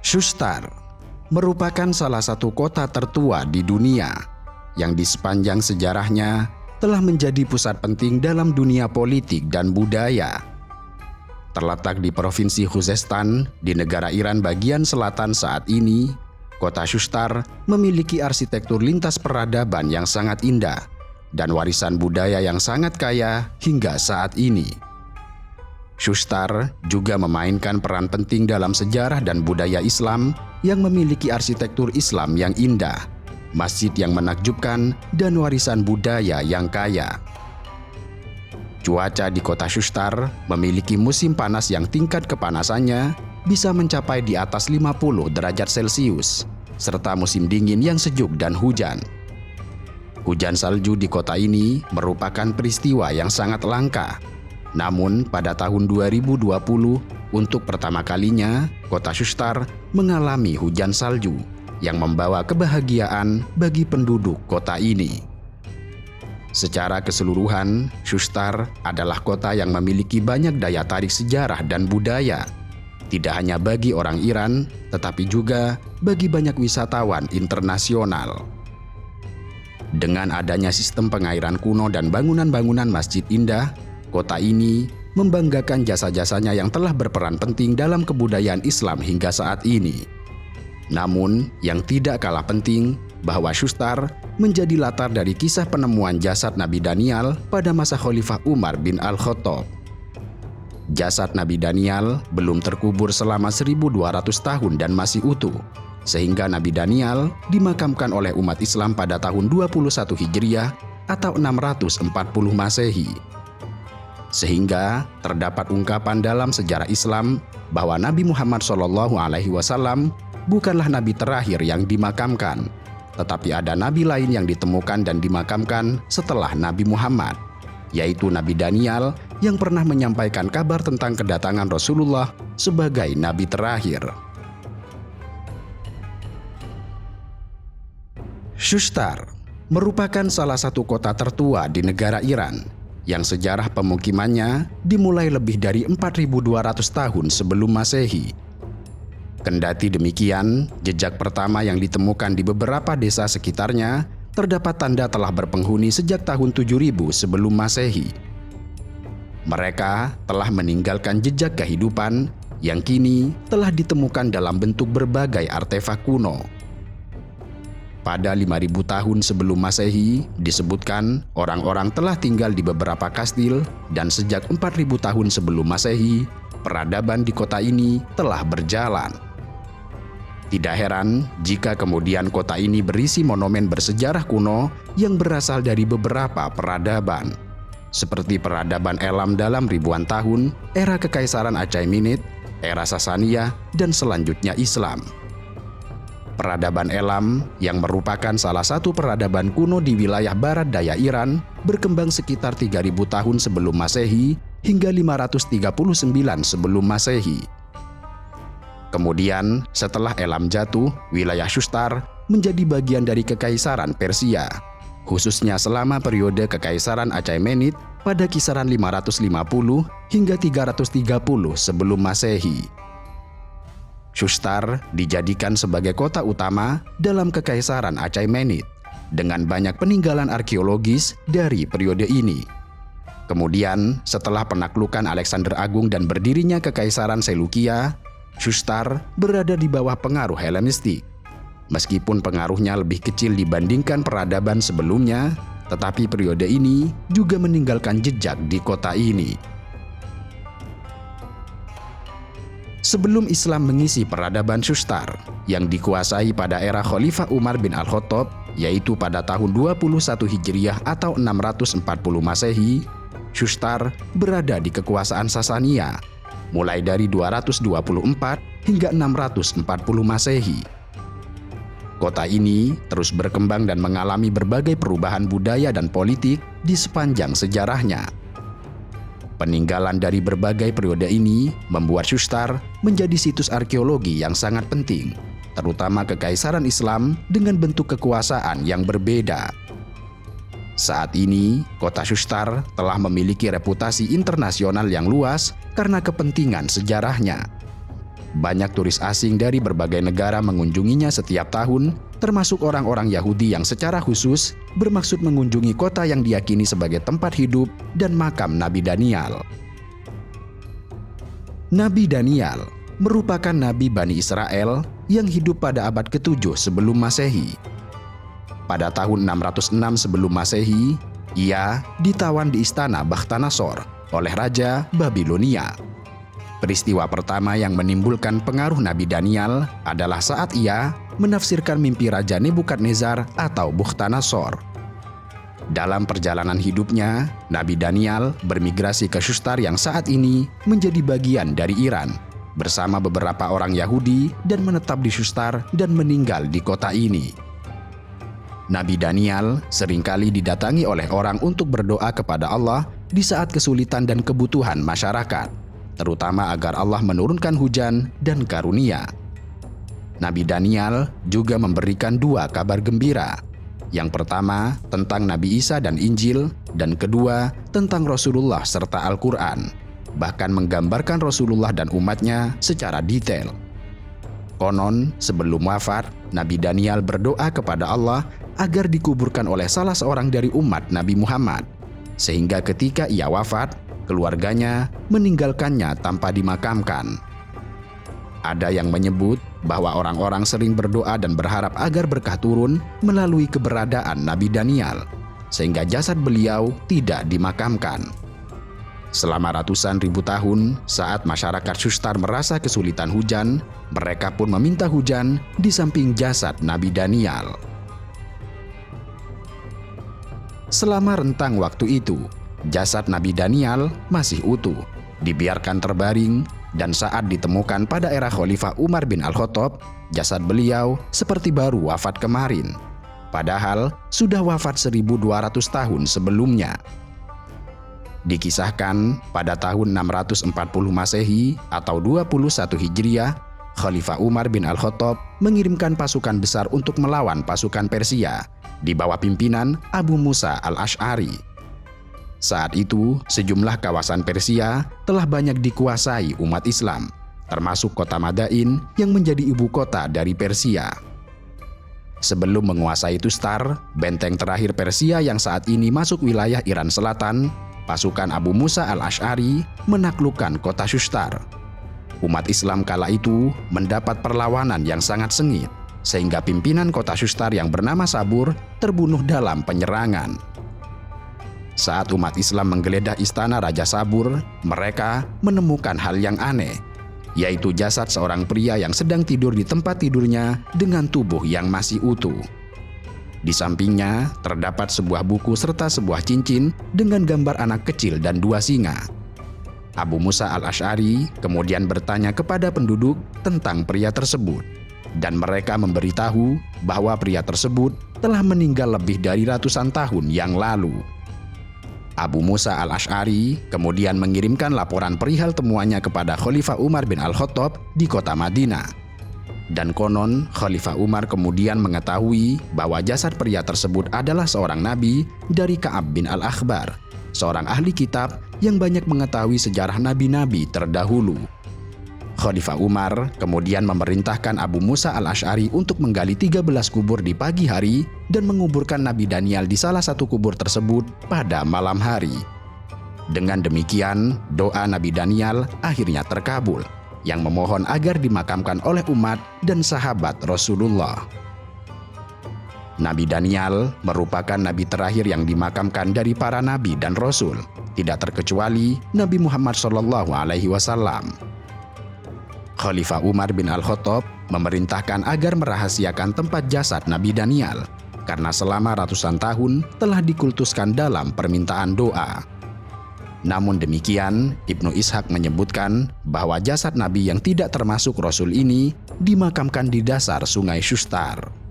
Shustar merupakan salah satu kota tertua di dunia yang di sepanjang sejarahnya telah menjadi pusat penting dalam dunia politik dan budaya. Terletak di Provinsi Khuzestan di negara Iran bagian selatan saat ini, kota Shustar memiliki arsitektur lintas peradaban yang sangat indah dan warisan budaya yang sangat kaya hingga saat ini. Shustar juga memainkan peran penting dalam sejarah dan budaya Islam yang memiliki arsitektur Islam yang indah, masjid yang menakjubkan, dan warisan budaya yang kaya. Cuaca di kota Shustar memiliki musim panas yang tingkat kepanasannya bisa mencapai di atas 50 derajat Celcius, serta musim dingin yang sejuk dan hujan. Hujan salju di kota ini merupakan peristiwa yang sangat langka. Namun pada tahun 2020, untuk pertama kalinya, kota Shustar mengalami hujan salju yang membawa kebahagiaan bagi penduduk kota ini. Secara keseluruhan, Shustar adalah kota yang memiliki banyak daya tarik sejarah dan budaya, tidak hanya bagi orang Iran, tetapi juga bagi banyak wisatawan internasional. Dengan adanya sistem pengairan kuno dan bangunan-bangunan masjid indah, kota ini membanggakan jasa-jasanya yang telah berperan penting dalam kebudayaan Islam hingga saat ini. Namun, yang tidak kalah penting bahwa Shustar menjadi latar dari kisah penemuan jasad Nabi Daniel pada masa Khalifah Umar bin Al-Khattab. Jasad Nabi Daniel belum terkubur selama 1200 tahun dan masih utuh, sehingga Nabi Daniel dimakamkan oleh umat Islam pada tahun 21 Hijriah atau 640 Masehi. Sehingga terdapat ungkapan dalam sejarah Islam bahwa Nabi Muhammad SAW bukanlah nabi terakhir yang dimakamkan, tetapi ada nabi lain yang ditemukan dan dimakamkan setelah Nabi Muhammad, yaitu Nabi Daniel yang pernah menyampaikan kabar tentang kedatangan Rasulullah sebagai nabi terakhir. Shustar merupakan salah satu kota tertua di negara Iran yang sejarah pemukimannya dimulai lebih dari 4.200 tahun sebelum Masehi. Kendati demikian, jejak pertama yang ditemukan di beberapa desa sekitarnya terdapat tanda telah berpenghuni sejak tahun 7000 sebelum Masehi. Mereka telah meninggalkan jejak kehidupan yang kini telah ditemukan dalam bentuk berbagai artefak kuno. Pada 5.000 tahun sebelum Masehi, disebutkan orang-orang telah tinggal di beberapa kastil, dan sejak 4.000 tahun sebelum Masehi, peradaban di kota ini telah berjalan. Tidak heran jika kemudian kota ini berisi monumen bersejarah kuno yang berasal dari beberapa peradaban, seperti peradaban Elam dalam ribuan tahun, era Kekaisaran Achaemenid, era Sasania, dan selanjutnya Islam. Peradaban Elam, yang merupakan salah satu peradaban kuno di wilayah barat daya Iran, berkembang sekitar 3.000 tahun sebelum Masehi hingga 539 sebelum Masehi. Kemudian, setelah Elam jatuh, wilayah Shustar menjadi bagian dari Kekaisaran Persia, khususnya selama periode Kekaisaran Achaemenid pada kisaran 550 hingga 330 sebelum Masehi. Shustar dijadikan sebagai kota utama dalam Kekaisaran Achaemenid dengan banyak peninggalan arkeologis dari periode ini. Kemudian, setelah penaklukan Alexander Agung dan berdirinya Kekaisaran Seleukia, Shustar berada di bawah pengaruh Helenistik. Meskipun pengaruhnya lebih kecil dibandingkan peradaban sebelumnya, tetapi periode ini juga meninggalkan jejak di kota ini. Sebelum Islam mengisi peradaban Shustar yang dikuasai pada era Khalifah Umar bin Al-Khattab, yaitu pada tahun 21 Hijriah atau 640 Masehi, Shustar berada di kekuasaan Sasania, mulai dari 224 hingga 640 Masehi. Kota ini terus berkembang dan mengalami berbagai perubahan budaya dan politik di sepanjang sejarahnya. Peninggalan dari berbagai periode ini membuat Shustar menjadi situs arkeologi yang sangat penting, terutama Kekaisaran Islam dengan bentuk kekuasaan yang berbeda. Saat ini, kota Shustar telah memiliki reputasi internasional yang luas karena kepentingan sejarahnya. banyak turis asing dari berbagai negara mengunjunginya setiap tahun, termasuk orang-orang Yahudi yang secara khusus bermaksud mengunjungi kota yang diyakini sebagai tempat hidup dan makam Nabi Daniel. Nabi Daniel merupakan Nabi Bani Israel yang hidup pada abad ke-7 sebelum Masehi. Pada tahun 606 sebelum Masehi, ia ditawan di istana Bakhtanasor oleh Raja Babilonia. Peristiwa pertama yang menimbulkan pengaruh Nabi Daniel adalah saat ia menafsirkan mimpi Raja Nebukadnezar atau Bukhtanasor. Dalam perjalanan hidupnya, Nabi Daniel bermigrasi ke Shustar yang saat ini menjadi bagian dari Iran bersama beberapa orang Yahudi dan menetap di Shustar dan meninggal di kota ini. Nabi Daniel seringkali didatangi oleh orang untuk berdoa kepada Allah di saat kesulitan dan kebutuhan masyarakat, terutama agar Allah menurunkan hujan dan karunia. Nabi Daniel juga memberikan 2 kabar gembira. Yang pertama tentang Nabi Isa dan Injil, dan kedua tentang Rasulullah serta Al-Quran, bahkan menggambarkan Rasulullah dan umatnya secara detail. Konon, sebelum wafat, Nabi Daniel berdoa kepada Allah agar dikuburkan oleh salah seorang dari umat Nabi Muhammad, sehingga ketika ia wafat, keluarganya meninggalkannya tanpa dimakamkan. Ada yang menyebut bahwa orang-orang sering berdoa dan berharap agar berkah turun melalui keberadaan Nabi Daniel, sehingga jasad beliau tidak dimakamkan. Selama ratusan ribu tahun, saat masyarakat Shustar merasa kesulitan hujan, mereka pun meminta hujan di samping jasad Nabi Daniel. Selama rentang waktu itu, jasad Nabi Daniel masih utuh, dibiarkan terbaring, dan saat ditemukan pada era Khalifah Umar bin Al-Khattab, jasad beliau seperti baru wafat kemarin, padahal sudah wafat 1200 tahun sebelumnya. Dikisahkan pada tahun 640 Masehi atau 21 Hijriah, Khalifah Umar bin Al-Khattab mengirimkan pasukan besar untuk melawan pasukan Persia di bawah pimpinan Abu Musa al-Asy'ari. Saat itu, sejumlah kawasan Persia telah banyak dikuasai umat Islam, termasuk kota Madain yang menjadi ibu kota dari Persia. Sebelum menguasai Tustar, benteng terakhir Persia yang saat ini masuk wilayah Iran Selatan, pasukan Abu Musa al-Asy'ari menaklukkan kota Shustar. Umat Islam kala itu mendapat perlawanan yang sangat sengit, sehingga pimpinan kota Shustar yang bernama Sabur terbunuh dalam penyerangan. Saat umat Islam menggeledah istana Raja Sabur, mereka menemukan hal yang aneh, yaitu jasad seorang pria yang sedang tidur di tempat tidurnya dengan tubuh yang masih utuh. Di sampingnya terdapat sebuah buku serta sebuah cincin dengan gambar anak kecil dan 2 singa. Abu Musa al-Asy'ari kemudian bertanya kepada penduduk tentang pria tersebut, dan mereka memberitahu bahwa pria tersebut telah meninggal lebih dari ratusan tahun yang lalu. Abu Musa al-Asy'ari kemudian mengirimkan laporan perihal temuannya kepada Khalifah Umar bin Al-Khattab di kota Madinah. Dan konon Khalifah Umar kemudian mengetahui bahwa jasad pria tersebut adalah seorang nabi dari Ka'ab bin Al-Akhbar, seorang ahli kitab yang banyak mengetahui sejarah nabi-nabi terdahulu. Khalifah Umar kemudian memerintahkan Abu Musa al-Asy'ari untuk menggali 13 kubur di pagi hari dan menguburkan Nabi Daniel di salah satu kubur tersebut pada malam hari. Dengan demikian, doa Nabi Daniel akhirnya terkabul, yang memohon agar dimakamkan oleh umat dan sahabat Rasulullah. Nabi Daniel merupakan nabi terakhir yang dimakamkan dari para nabi dan rasul, tidak terkecuali Nabi Muhammad SAW. Khalifah Umar bin Al-Khattab memerintahkan agar merahasiakan tempat jasad Nabi Daniel, karena selama ratusan tahun telah dikultuskan dalam permintaan doa. Namun demikian, Ibnu Ishaq menyebutkan bahwa jasad Nabi yang tidak termasuk Rasul ini dimakamkan di dasar sungai Shustar.